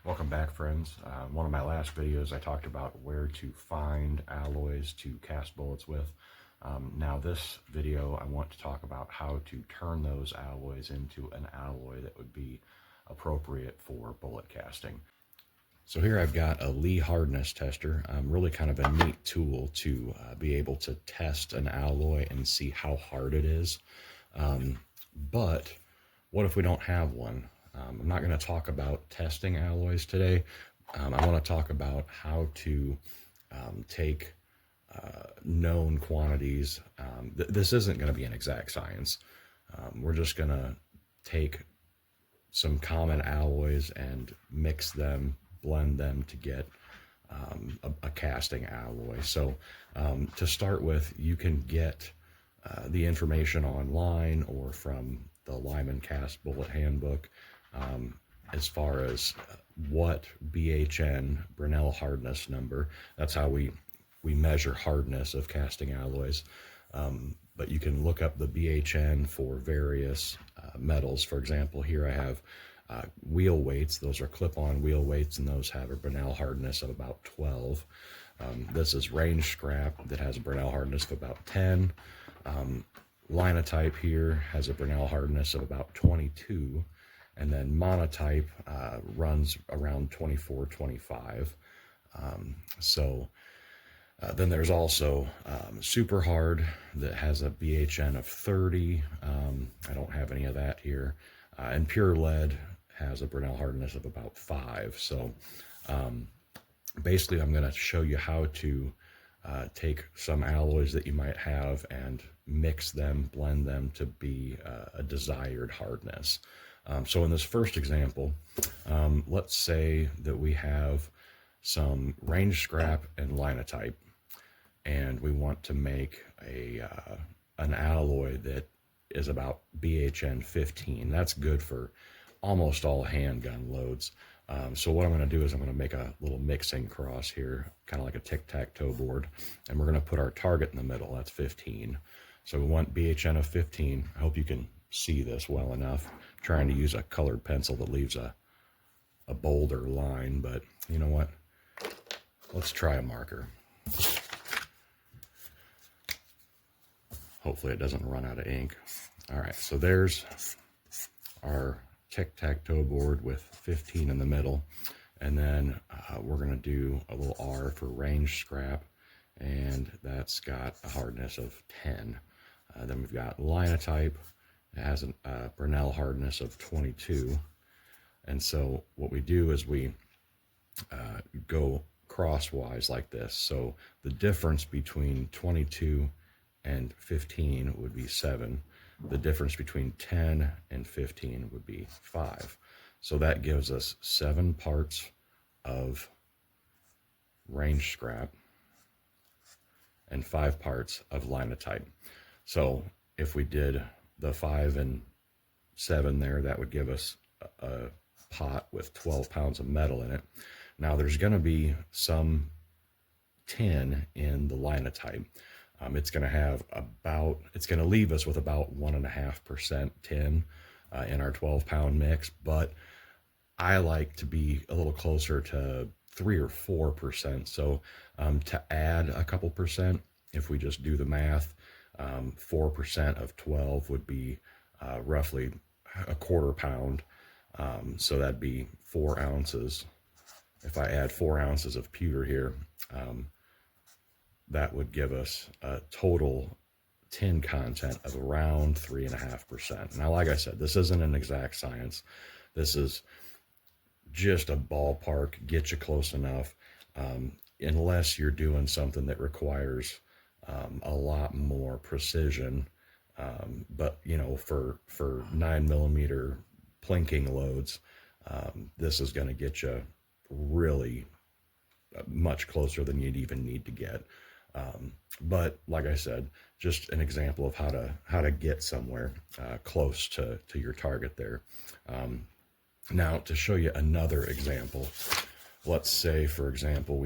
Welcome back, friends. One of my last videos I talked about where to find alloys to cast bullets with. Now this video I want to talk about how to turn those alloys into an alloy that would be appropriate for bullet casting. So here I've got a Lee hardness tester, really kind of a neat tool to be able to test an alloy and see how hard it is. But what if we don't have one? I'm not going to talk about testing alloys today. I want to talk about how to take known quantities. This isn't going to be an exact science. We're just going to take some common alloys and mix them, blend them to get a casting alloy. So to start with, you can get the information online or from the Lyman Cast Bullet Handbook as far as what BHN, Brinell hardness number, that's how we measure hardness of casting alloys. But you can look up the BHN for various metals. For example, here I have wheel weights. Those are clip-on wheel weights, and those have a Brinell hardness of about 12. This is range scrap that has a Brinell hardness of about 10. Linotype here has a Brinell hardness of about 22. And then monotype runs around 24, 25. Then there's also super hard that has a BHN of 30. I don't have any of that here. And pure lead has a Brinell hardness of about 5. So basically I'm going to show you how to take some alloys that you might have and mix them, blend them to be a desired hardness. So in this first example, let's say that we have some range scrap and linotype, and we want to make an alloy that is about BHN 15. That's good for almost all handgun loads. So what I'm going to do is I'm going to make a little mixing cross here, kind of like a tic-tac-toe board, and we're going to put our target in the middle. That's 15. So we want BHN of 15. I hope you can see this well enough. I'm trying to use a colored pencil that leaves a bolder line, but you know what? Let's try a marker. Hopefully it doesn't run out of ink. All right, so there's our tic-tac-toe board with 15 in the middle, and then we're going to do a little R for range scrap, and that's got a hardness of 10. Then we've got linotype. It has a Brinell hardness of 22. And so what we do is we go crosswise like this. So the difference between 22 and 15 would be 7. The difference between 10 and 15 would be 5. So that gives us 7 parts of range scrap and 5 parts of linotype. So if we did the 5 and 7 there, that would give us a pot with 12 pounds of metal in it. Now there's going to be some tin in the linotype. It's going to have it's going to leave us with about 1.5% tin in our 12-pound mix, but I like to be a little closer to 3 or 4%. So to add a couple percent, if we just do the math, 4% of 12 would be roughly a quarter pound. So that'd be 4 ounces. If I add 4 ounces of pewter here, that would give us a total tin content of around 3.5%. Now, like I said, this isn't an exact science. This is just a ballpark, get you close enough, unless you're doing something that requires a lot more precision. But you know, for 9mm plinking loads, this is going to get you really much closer than you'd even need to get. But like I said, just an example of how to get somewhere close to your target there. Now to show you another example, let's say, for example,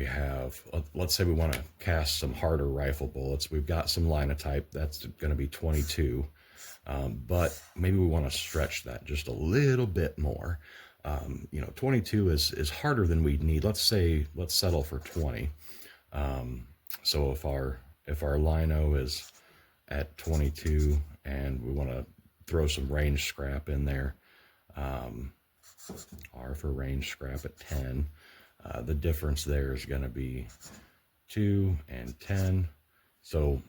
let's say we want to cast some harder rifle bullets. We've got some linotype, that's going to be 22, but maybe we want to stretch that just a little bit more. You know, 22 is harder than we'd need. Let's settle for 20. So if our lino is at 22 and we want to throw some range scrap in there, R for range scrap at 10, the difference there is going to be 2 and 10. So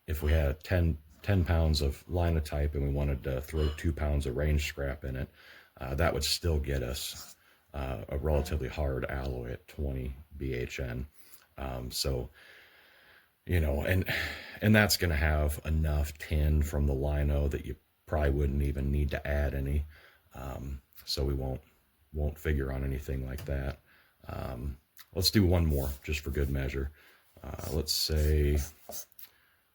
if we had 10 pounds of linotype and we wanted to throw 2 pounds of range scrap in it, that would still get us a relatively hard alloy at 20 BHN. So, you know, and that's going to have enough tin from the lino that you probably wouldn't even need to add any. So we won't figure on anything like that. Let's do one more just for good measure. Let's say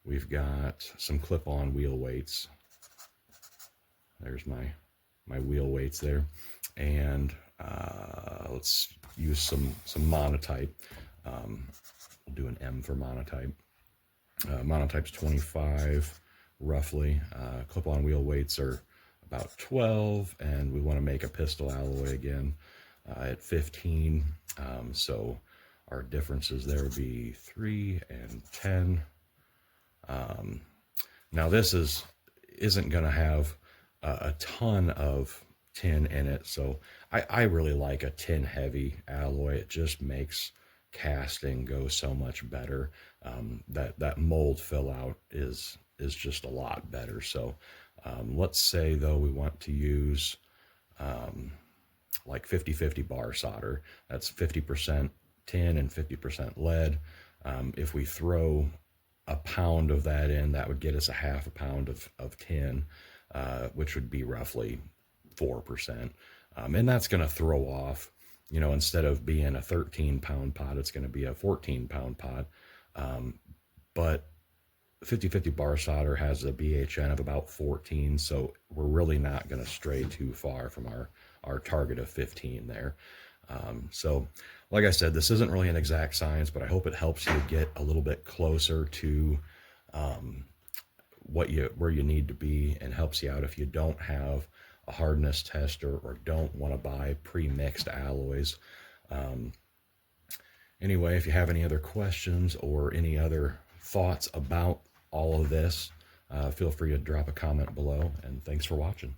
we've got some clip-on wheel weights. There's my wheel weights there. And let's use some monotype. We'll do an M for monotype. Monotype's 25 roughly. Clip-on wheel weights are about 12, and we want to make a pistol alloy again at 15. So our differences there would be 3 and 10. Now this isn't going to have a ton of tin in it, so I really like a tin heavy alloy. It just makes casting go so much better. That mold fill out is just a lot better. So let's say though we want to use like 50-50 bar solder. That's 50% tin and 50% lead. If we throw a pound of that in, that would get us a half a pound of tin, which would be roughly 4%. And that's going to throw off, you know, instead of being a 13-pound pot, it's going to be a 14-pound pot. But 50-50 bar solder has a BHN of about 14, so we're really not going to stray too far from our target of 15 there. So like I said, this isn't really an exact science, but I hope it helps you get a little bit closer to where you need to be, and helps you out if you don't have a hardness tester or don't want to buy pre-mixed alloys. Anyway, if you have any other questions or any other thoughts about all of this, feel free to drop a comment below, and thanks for watching.